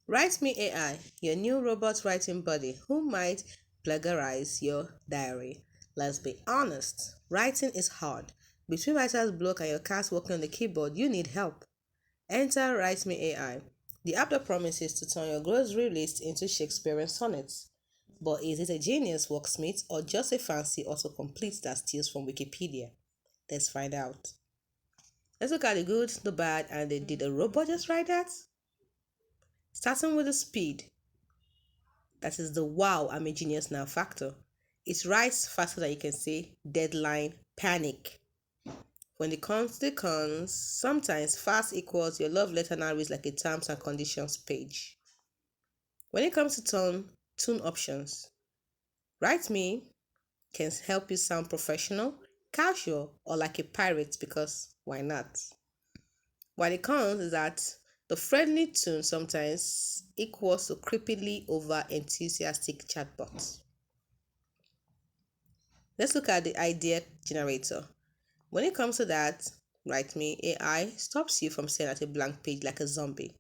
Writeme AI, your new robot writing buddy who might plagiarize your diary. Let's be honest, writing is hard. Between writer's block and your cat working on the keyboard, you need help. Enter Writeme AI, the app that promises to turn your grocery list into Shakespearean sonnets. But is it a genius worksmith or just a fancy autocomplete that steals from Wikipedia? Let's find out. Let's look at the good, the bad, and did a robot just write that? Starting with the speed. That is the wow, I'm a genius now factor. It writes faster than you can say deadline panic. When it comes to the cons, sometimes fast equals your love letter now reads like a terms and conditions page. When it comes to tune options, Write Me can help you sound professional, casual, or like a pirate because why not? What it cons is that the friendly tune sometimes equals to creepily over enthusiastic chatbots. Let's look at the idea generator. When it comes to that, Write Me AI stops you from staring at a blank page like a zombie.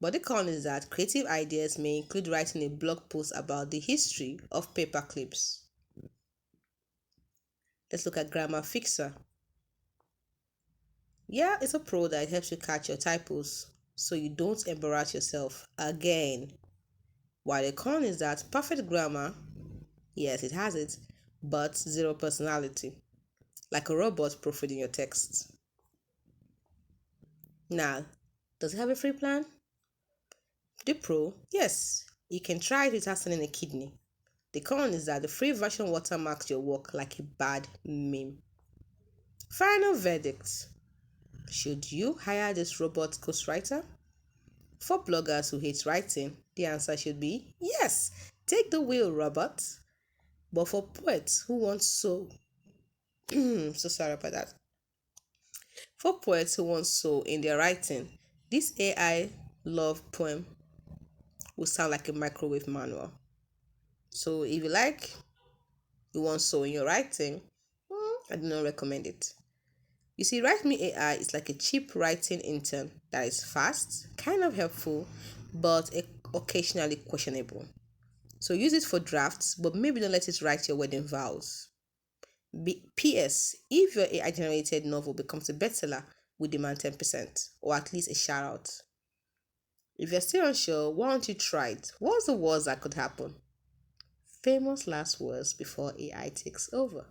But the con is that creative ideas may include writing a blog post about the history of paper clips. Let's look at Grammar Fixer. Yeah, it's a pro that helps you catch your typos so you don't embarrass yourself again. While the con is that perfect grammar, yes, it has it, but zero personality, like a robot proofreading your text. Now, does it have a free plan? The pro, yes, you can try it without selling a kidney. The con is that the free version watermarks your work like a bad meme. Final verdict. Should you hire this robot ghostwriter? For bloggers who hate writing, the answer should be yes, take the wheel, robot. But for poets who want so sorry about that. For poets who want soul in their writing, this AI love poem will sound like a microwave manual. So if you want soul in your writing, I do not recommend it. You see, Write Me AI is like a cheap writing intern that is fast, kind of helpful, but occasionally questionable. So use it for drafts, but maybe don't let it write your wedding vows. PS, if your AI generated novel becomes a bestseller, we demand 10% or at least a shout out. If you're still unsure, why don't you try it? What's the worst that could happen? Famous last words before AI takes over.